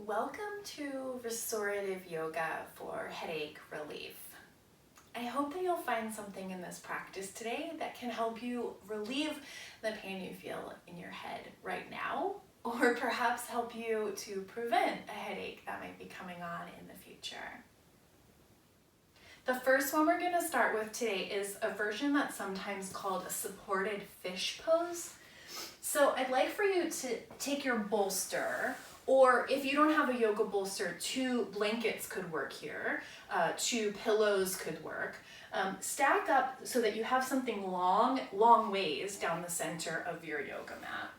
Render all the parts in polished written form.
Welcome to Restorative Yoga for headache relief. I hope that you'll find something in this practice today that can help you relieve the pain you feel in your head right now, or perhaps help you to prevent a headache that might be coming on in the future. The first one we're going to start with today is a version that's sometimes called a supported fish pose. So I'd like for you to take your bolster, or if you don't have a yoga bolster, 2 blankets could work here, 2 pillows could work. Stack up so that you have something long ways down the center of your yoga mat.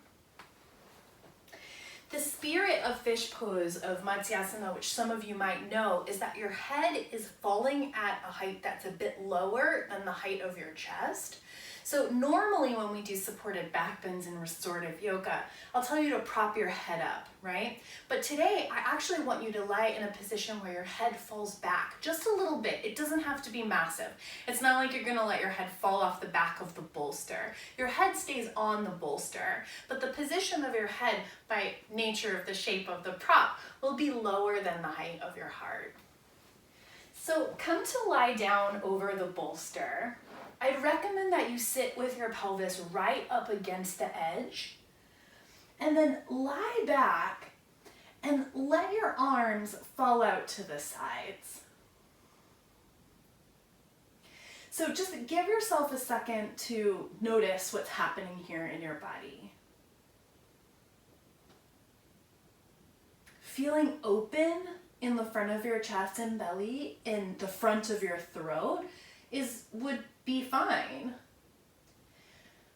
The spirit of fish pose of Matsyasana, which some of you might know, is that your head is falling at a height that's a bit lower than the height of your chest. So normally when we do supported back bends in restorative yoga, I'll tell you to prop your head up, right? But today, I actually want you to lie in a position where your head falls back just a little bit. It doesn't have to be massive. It's not like you're gonna let your head fall off the back of the bolster. Your head stays on the bolster, but the position of your head, by nature of the shape of the prop, will be lower than the height of your heart. So come to lie down over the bolster. I'd recommend that you sit with your pelvis right up against the edge, and then lie back and let your arms fall out to the sides. So just give yourself a second to notice what's happening here in your body. Feeling open in the front of your chest and belly, in the front of your throat, would be fine.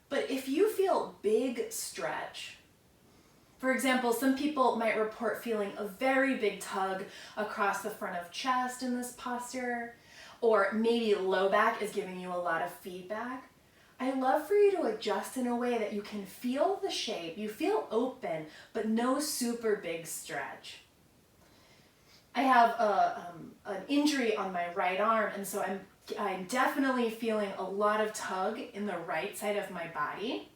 But if you feel big stretch, for example, some people might report feeling a very big tug across the front of chest in this posture, or maybe low back is giving you a lot of feedback. I'd love for you to adjust in a way that you can feel the shape, you feel open, but no super big stretch. I have an injury on my right arm, and so I'm definitely feeling a lot of tug in the right side of my body.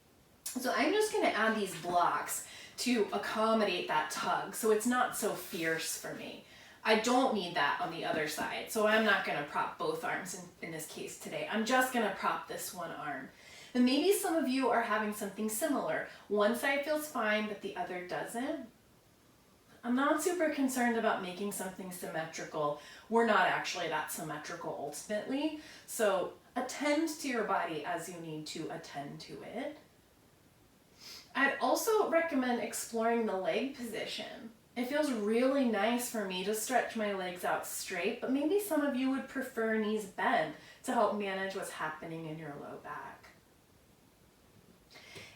So I'm just going to add these blocks to accommodate that tug so it's not so fierce for me. I don't need that on the other side, so I'm not going to prop both arms in this case today. I'm just going to prop this one arm. And maybe some of you are having something similar. One side feels fine, but the other doesn't. I'm not super concerned about making something symmetrical. We're not actually that symmetrical ultimately. So attend to your body as you need to attend to it. I'd also recommend exploring the leg position. It feels really nice for me to stretch my legs out straight, but maybe some of you would prefer knees bent to help manage what's happening in your low back.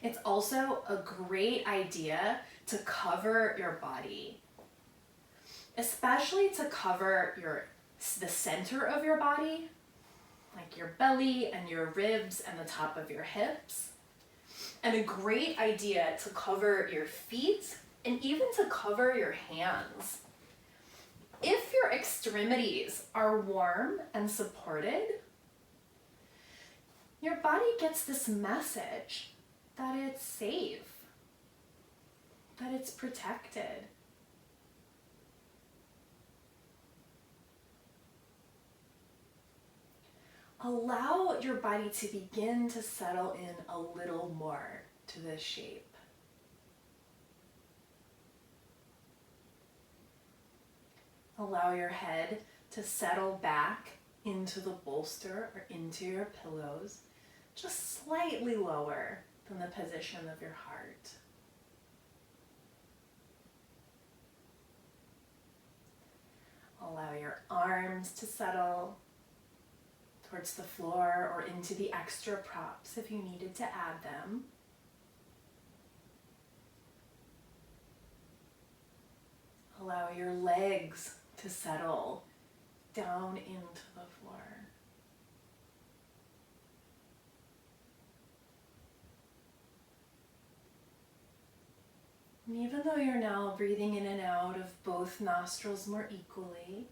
It's also a great idea to cover your body, especially to cover the center of your body, like your belly and your ribs and the top of your hips. And a great idea to cover your feet and even to cover your hands. If your extremities are warm and supported, your body gets this message that it's safe, that it's protected. Allow your body to begin to settle in a little more to this shape. Allow your head to settle back into the bolster or into your pillows, just slightly lower than the position of your heart. Allow your arms to settle towards the floor or into the extra props if you needed to add them. Allow your legs to settle down into the floor. And even though you're now breathing in and out of both nostrils more equally,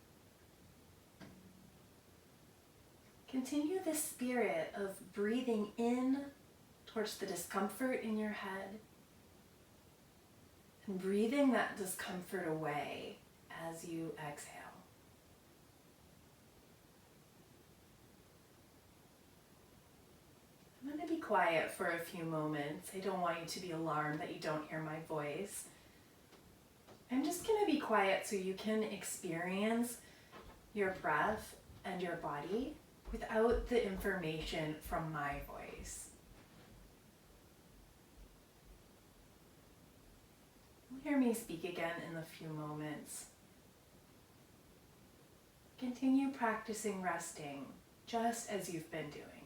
continue this spirit of breathing in towards the discomfort in your head And breathing that discomfort away as you exhale. I'm going to be quiet for a few moments. I don't want you to be alarmed that you don't hear my voice. I'm just going to be quiet so you can experience your breath and your body without the information from my voice. You'll hear me speak again in a few moments. Continue practicing resting just as you've been doing.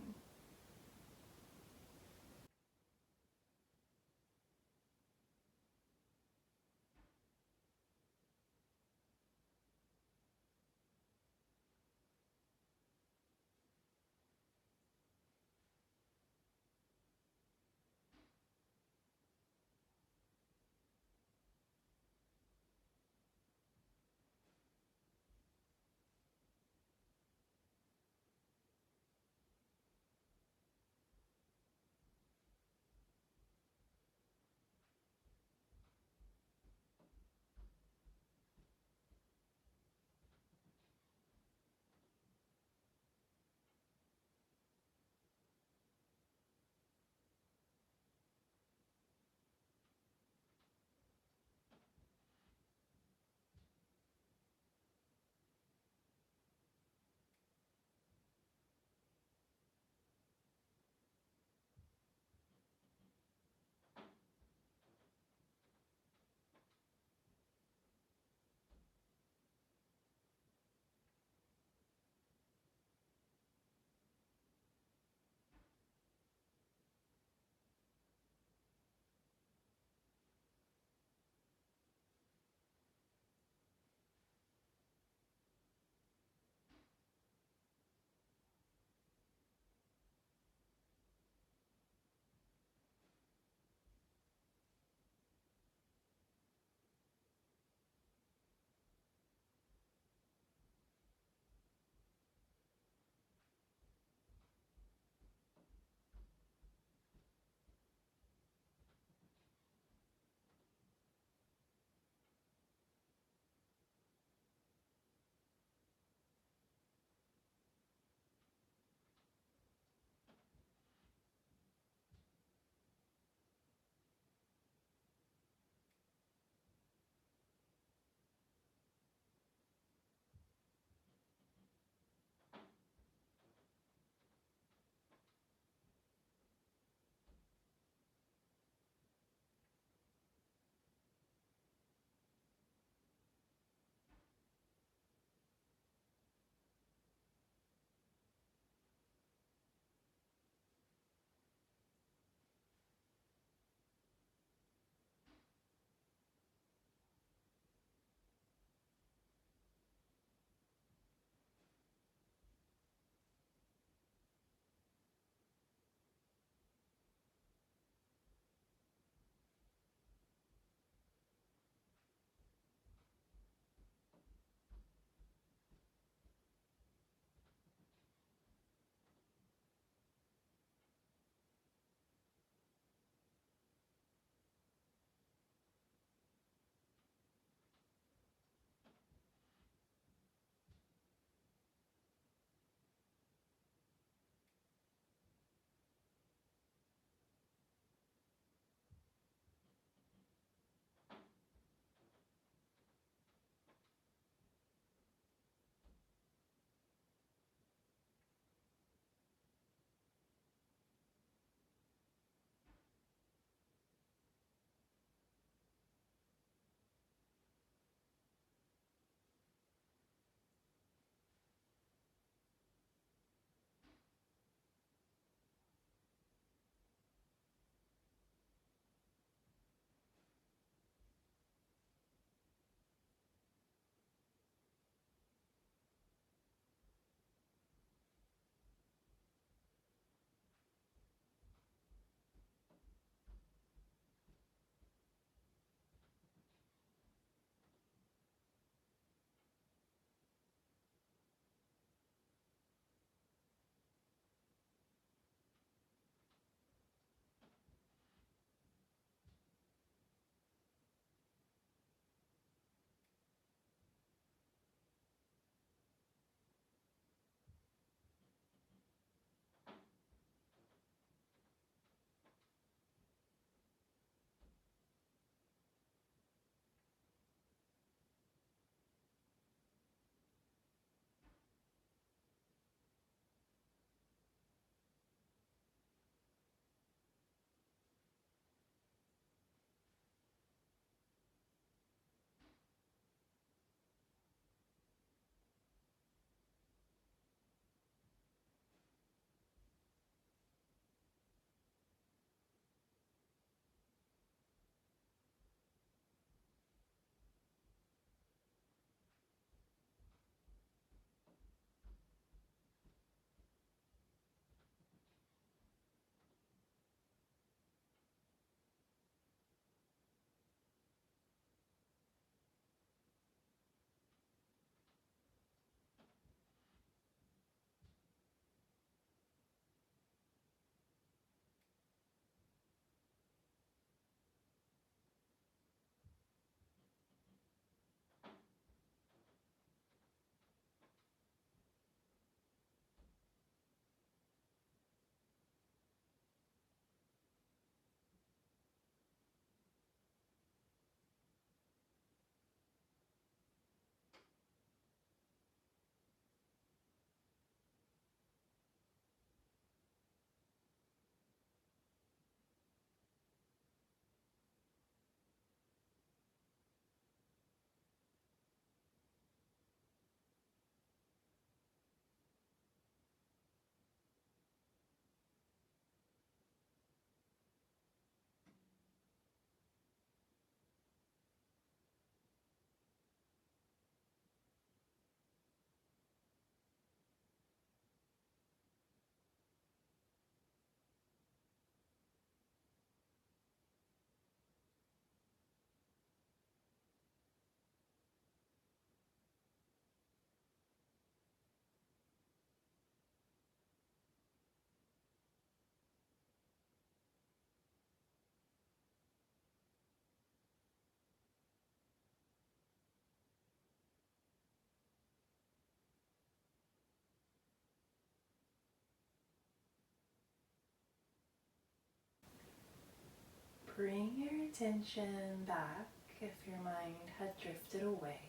Bring your attention back if your mind had drifted away.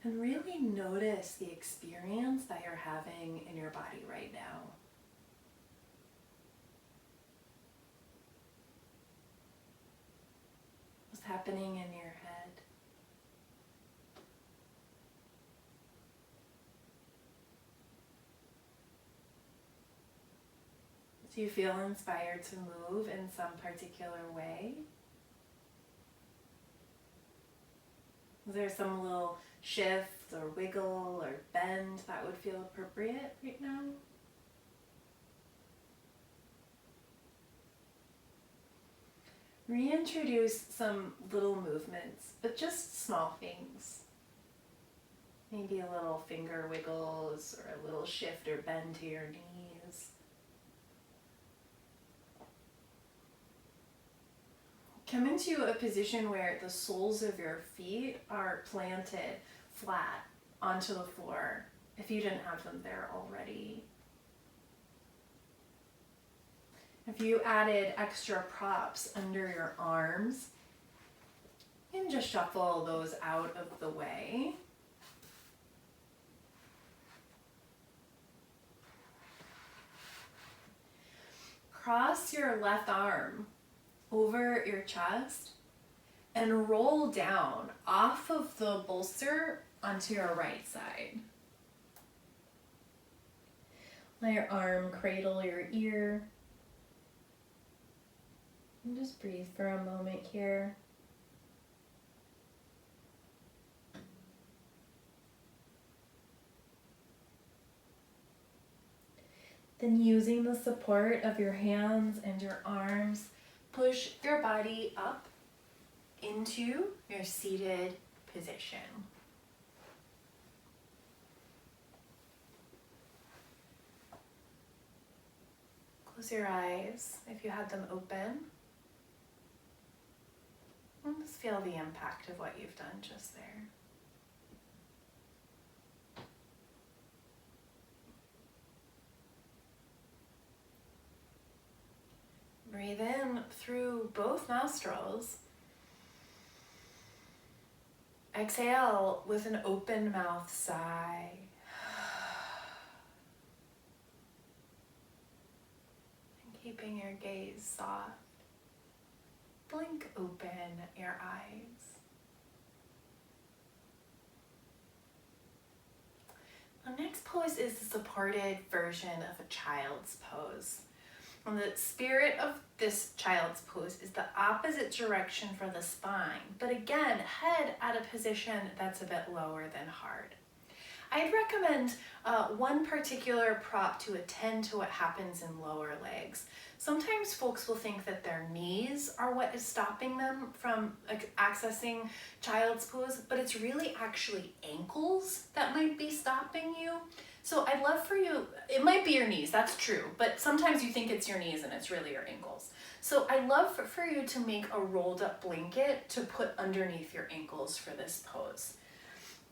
And really notice the experience that you're having in your body right now. What's happening in your head? Do you feel inspired to move in some particular way? Is there some little shift or wiggle or bend that would feel appropriate right now? Reintroduce some little movements, but just small things. Maybe a little finger wiggles or a little shift or bend to your knees. Come into a position where the soles of your feet are planted flat onto the floor if you didn't have them there already. If you added extra props under your arms, you can just shuffle those out of the way. Cross your left arm over your chest and roll down off of the bolster onto your right side. Let your arm cradle your ear. And just breathe for a moment here. Then using the support of your hands and your arms, push your body up into your seated position. Close your eyes if you had them open. And just feel the impact of what you've done just there. Breathe in through both nostrils. Exhale with an open mouth sigh. And keeping your gaze soft. Blink open your eyes. The next pose is the supported version of a child's pose. And the spirit of this child's pose is the opposite direction for the spine, but again, head at a position that's a bit lower than heart. I'd recommend one particular prop to attend to what happens in lower legs. Sometimes folks will think that their knees are what is stopping them from accessing child's pose, but it's really actually ankles that might be stopping you. So I'd love for you, it might be your knees, that's true, but sometimes you think it's your knees and it's really your ankles. So I'd love for you to make a rolled up blanket to put underneath your ankles for this pose.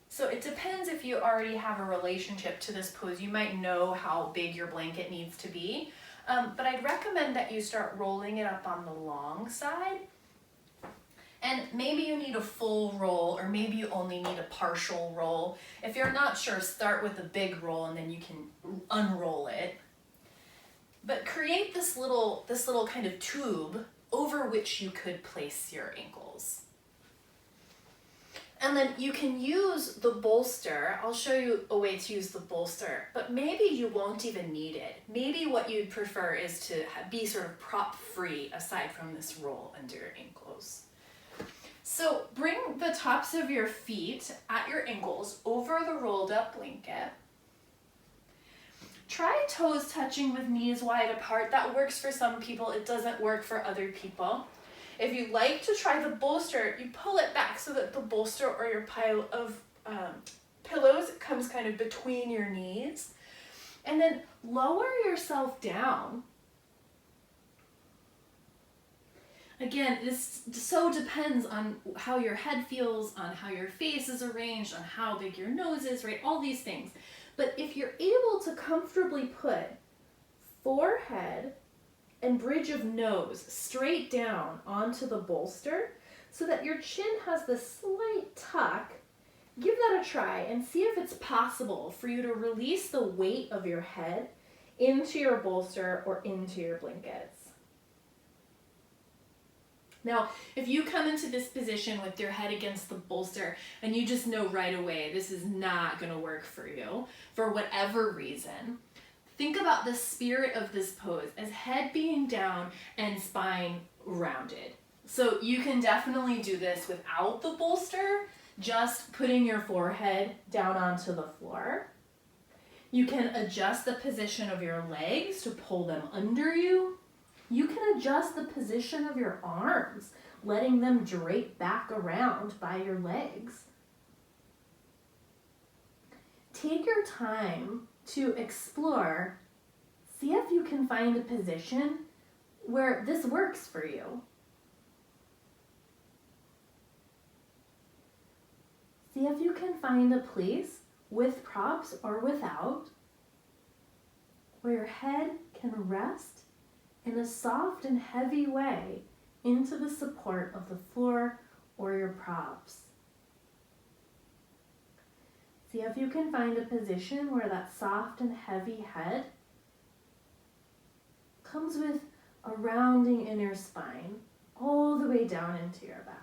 So it depends if you already have a relationship to this pose. You might know how big your blanket needs to be, but I'd recommend that you start rolling it up on the long side. And maybe you need a full roll, or maybe you only need a partial roll. If you're not sure, start with a big roll and then you can unroll it. But create this little kind of tube over which you could place your ankles. And then you can use the bolster. I'll show you a way to use the bolster, but maybe you won't even need it. Maybe what you'd prefer is to be sort of prop free aside from this roll under your ankles. So bring the tops of your feet at your ankles over the rolled up blanket. Try toes touching with knees wide apart. That works for some people. It doesn't work for other people. If you like to try the bolster, you pull it back so that the bolster or your pile of pillows comes kind of between your knees. And then lower yourself down. Again, this so depends on how your head feels, on how your face is arranged, on how big your nose is, right? All these things. But if you're able to comfortably put forehead and bridge of nose straight down onto the bolster so that your chin has this slight tuck. Give that a try and see if it's possible for you to release the weight of your head into your bolster or into your blankets. Now, if you come into this position with your head against the bolster and you just know right away this is not going to work for you for whatever reason, think about the spirit of this pose as head being down and spine rounded. So you can definitely do this without the bolster, just putting your forehead down onto the floor. You can adjust the position of your legs to pull them under you. You can adjust the position of your arms, letting them drape back around by your legs. Take your time to explore. See if you can find a position where this works for you. See if you can find a place with props or without where your head can rest in a soft and heavy way into the support of the floor or your props. See if you can find a position where that soft and heavy head comes with a rounding in your spine all the way down into your back.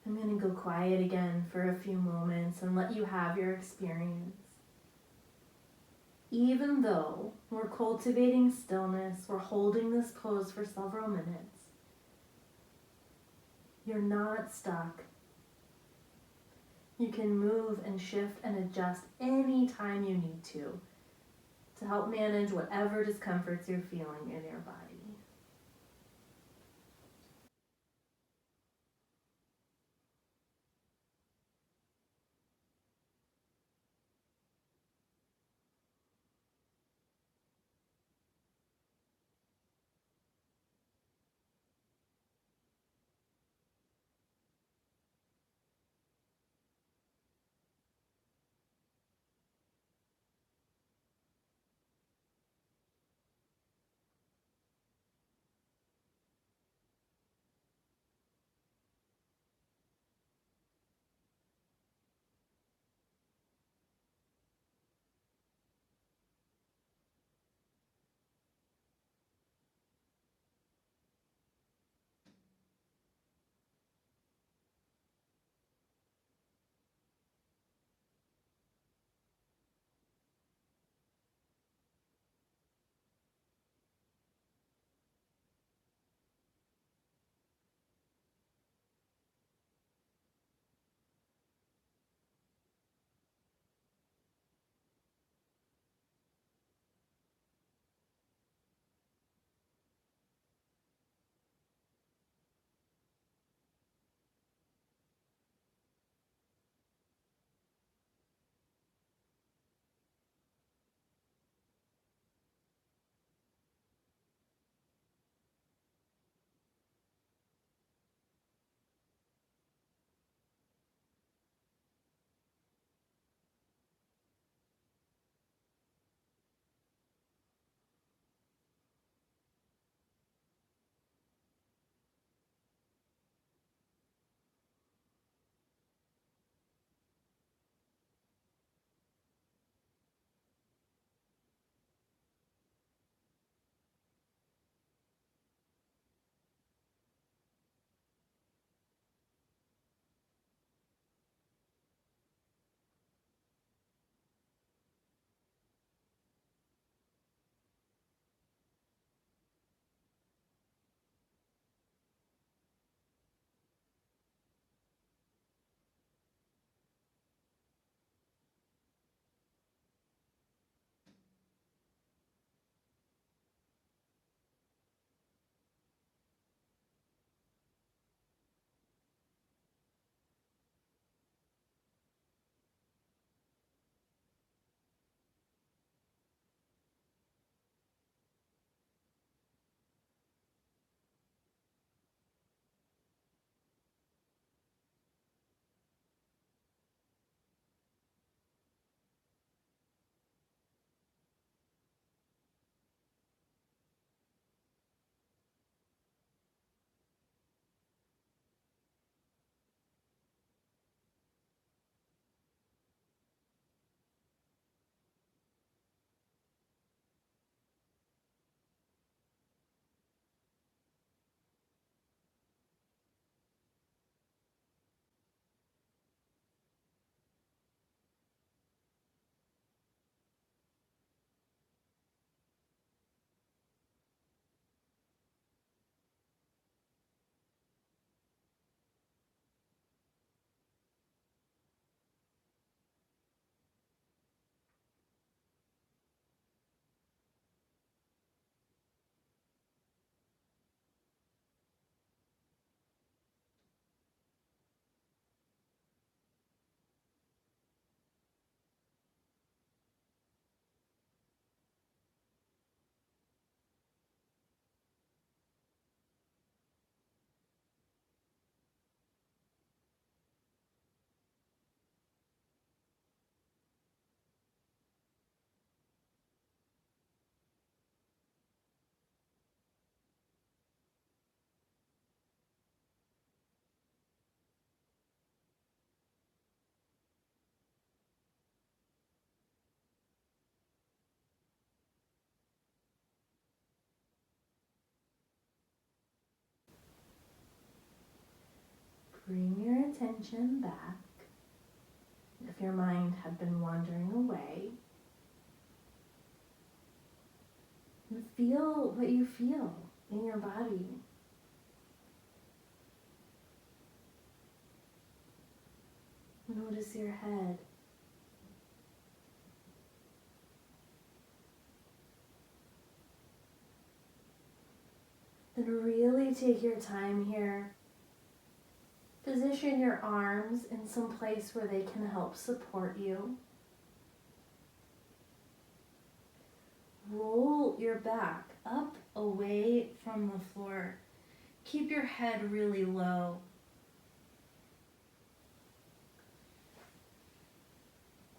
I'm going to go quiet again for a few moments and let you have your experience. Even though we're cultivating stillness, we're holding this pose for several minutes, you're not stuck. You can move and shift and adjust any time you need to help manage whatever discomforts you're feeling in your body. Bring your attention back. If your mind had been wandering away, and feel what you feel in your body. Notice your head. Then really take your time here. Position your arms in some place where they can help support you. Roll your back up away from the floor. Keep your head really low.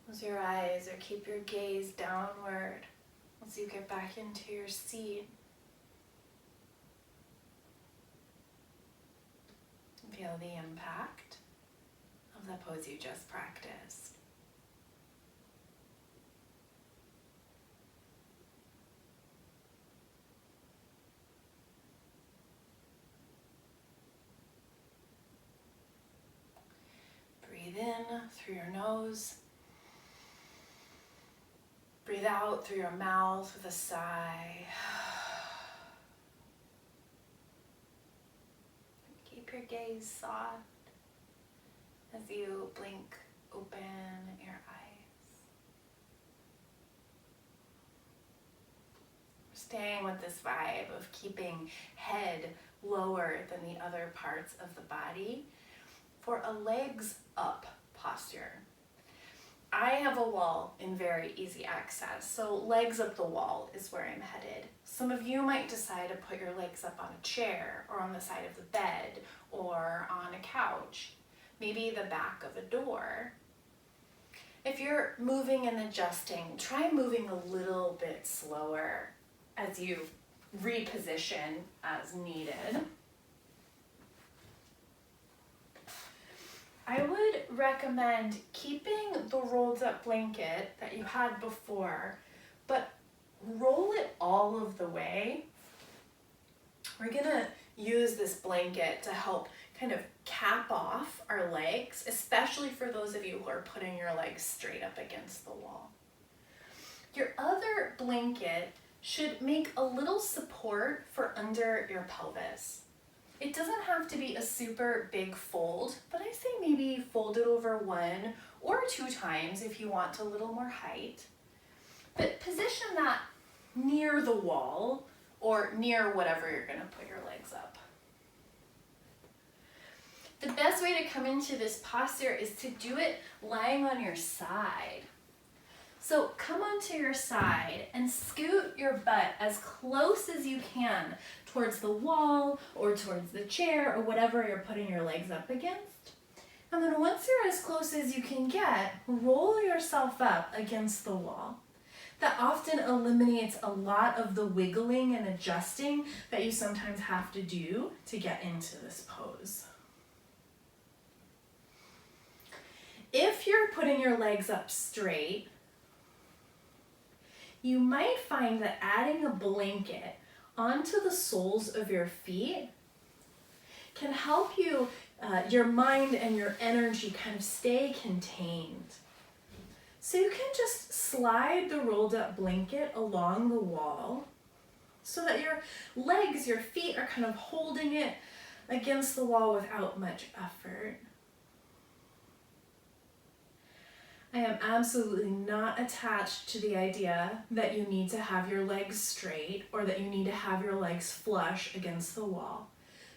Close your eyes or keep your gaze downward as you get back into your seat. Feel the impact of the pose you just practiced. Breathe in through your nose. Breathe out through your mouth with a sigh. Keep your gaze soft as you blink open your eyes. Staying with this vibe of keeping head lower than the other parts of the body for a legs up posture. I have a wall in very easy access, so legs up the wall is where I'm headed. Some of you might decide to put your legs up on a chair or on the side of the bed or on a couch, maybe the back of a door. If you're moving and adjusting, try moving a little bit slower as you reposition as needed. I would recommend keeping the rolled up blanket that you had before, but roll it all of the way. We're gonna use this blanket to help kind of cap off our legs, especially for those of you who are putting your legs straight up against the wall. Your other blanket should make a little support for under your pelvis. It doesn't have to be a super big fold, but I say maybe fold it over 1 or 2 times if you want a little more height. But position that near the wall or near whatever you're going to put your legs up. The best way to come into this posture is to do it lying on your side. So come onto your side and scoot your butt as close as you can towards the wall or towards the chair or whatever you're putting your legs up against. And then once you're as close as you can get, roll yourself up against the wall. That often eliminates a lot of the wiggling and adjusting that you sometimes have to do to get into this pose. If you're putting your legs up straight, you might find that adding a blanket onto the soles of your feet can help you, your mind and your energy kind of stay contained. So you can just slide the rolled up blanket along the wall so that your legs, your feet are kind of holding it against the wall without much effort. I am absolutely not attached to the idea that you need to have your legs straight or that you need to have your legs flush against the wall.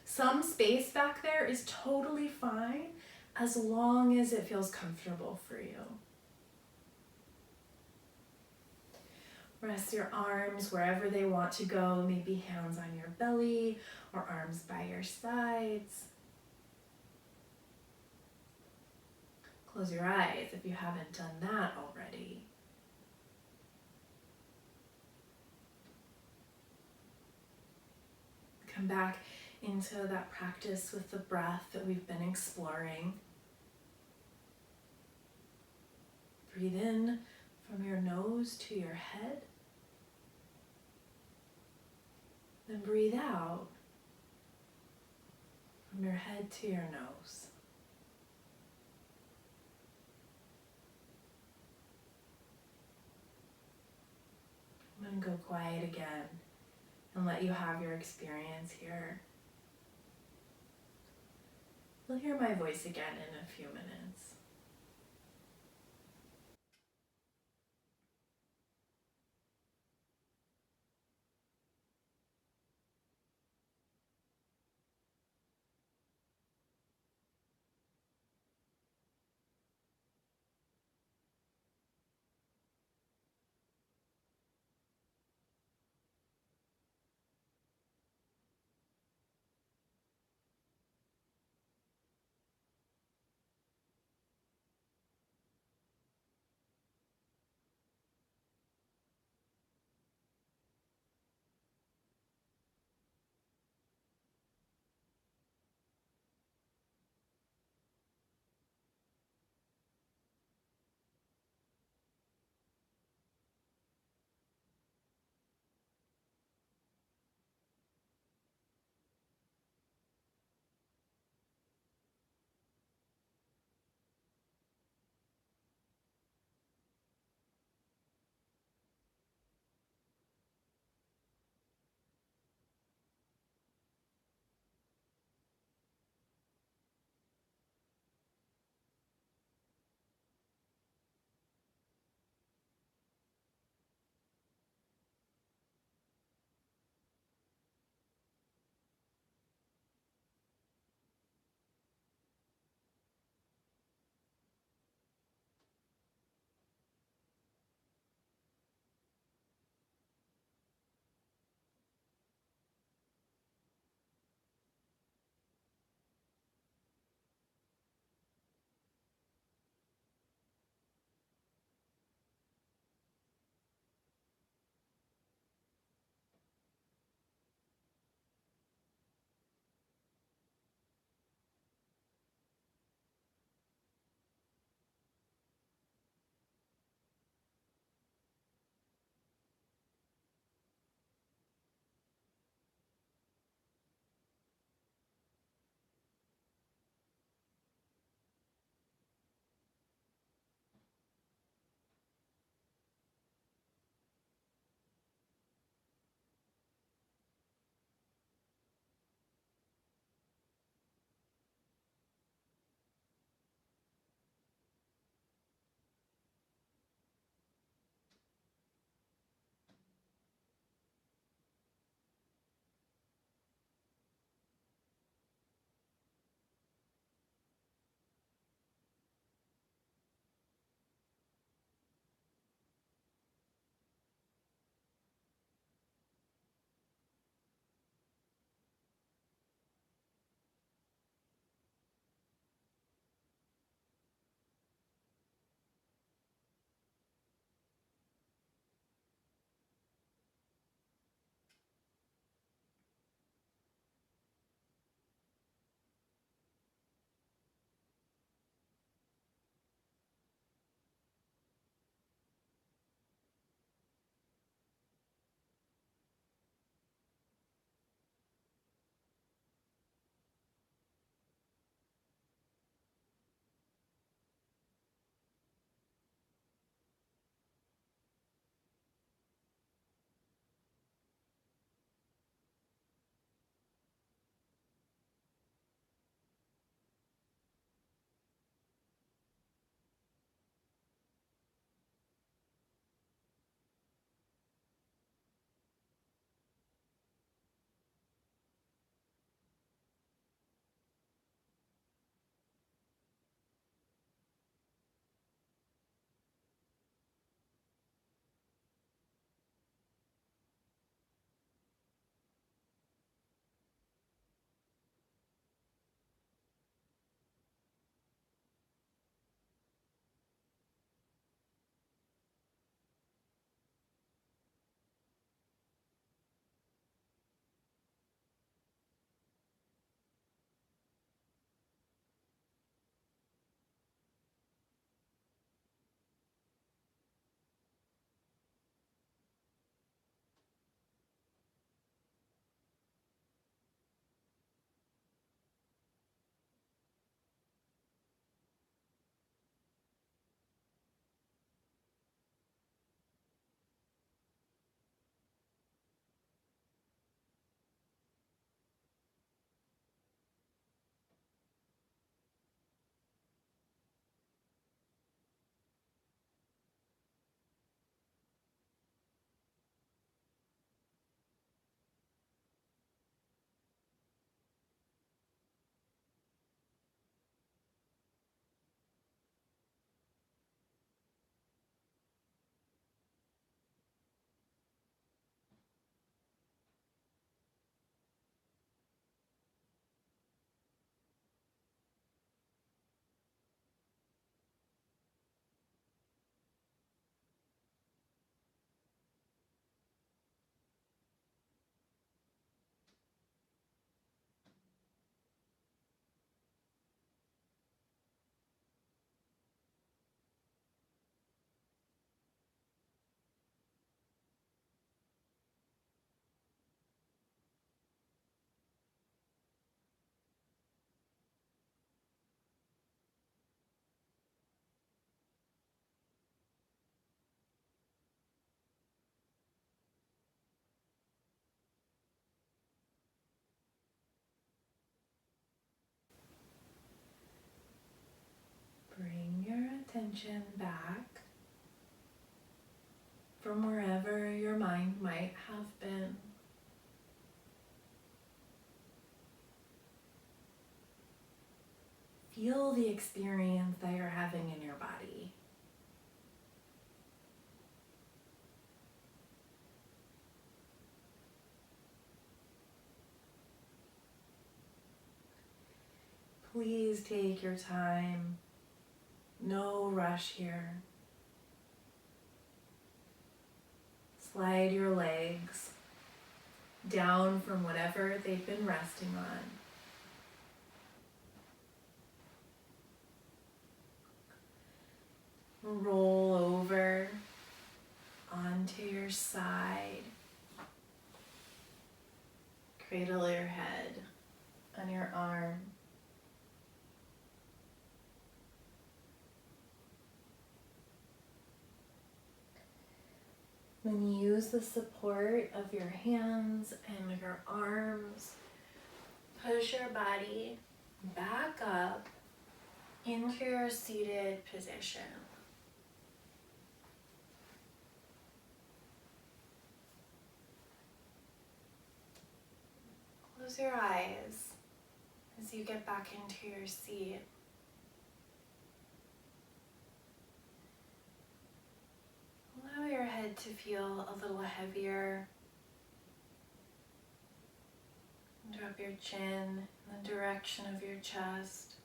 Some space back there is totally fine as long as it feels comfortable for you. Rest your arms wherever they want to go, maybe hands on your belly or arms by your sides. Close your eyes if you haven't done that already. Come back into that practice with the breath that we've been exploring. Breathe in from your nose to your head. Then breathe out from your head to your nose. go quiet again and let you have your experience here. You'll hear my voice again in a few minutes. bring your attention back from wherever your mind might have been. Feel the experience that you're having in your body. Please take your time. No rush here. Slide your legs down from whatever they've been resting on. Roll over onto your side. Cradle your head on your arm. Then use the support of your hands and your arms. Push your body back up into your seated position. Close your eyes as you get back into your seat. Allow your head to feel a little heavier. Drop your chin in the direction of your chest.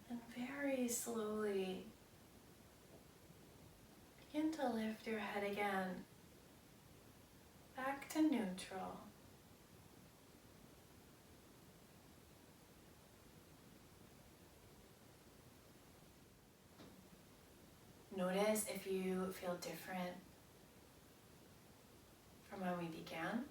And very slowly begin to lift your head again back to neutral. Notice if you feel different from when we began.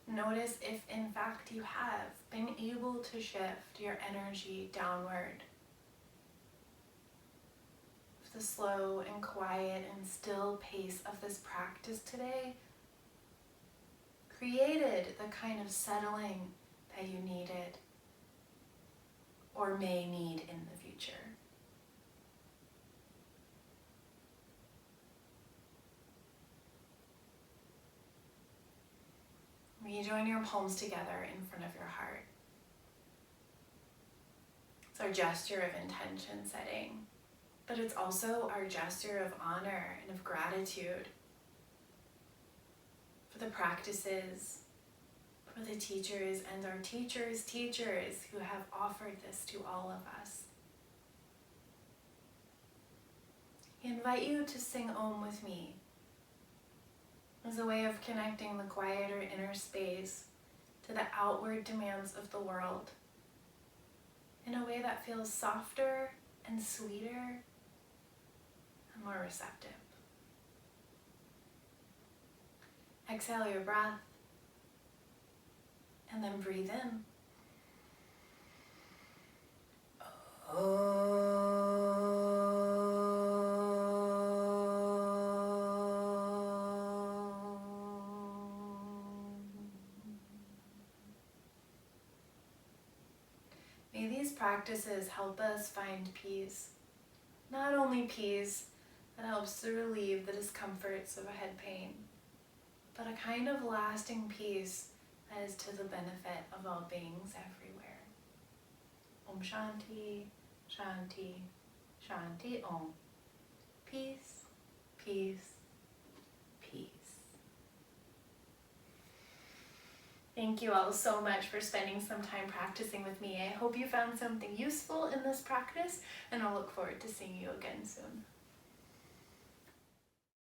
Notice if in fact you have been able to shift your energy downward. If the slow and quiet and still pace of this practice today created the kind of settling that you needed or may need in the future. Rejoin your palms together in front of your heart. It's our gesture of intention setting, but it's also our gesture of honor and of gratitude for the practices, for the teachers and our teachers' teachers who have offered this to all of us. I invite you to sing Om with me as a way of connecting the quieter inner space to the outward demands of the world in a way that feels softer and sweeter and more receptive. Exhale your breath and then breathe in. May these practices help us find peace. Not only peace that helps to relieve the discomforts of a head pain, but a kind of lasting peace that is to the benefit of all beings everywhere. Om Shanti, Shanti, Shanti Om. Peace, peace, peace. Thank you all so much for spending some time practicing with me. I hope you found something useful in this practice, and I'll look forward to seeing you again soon.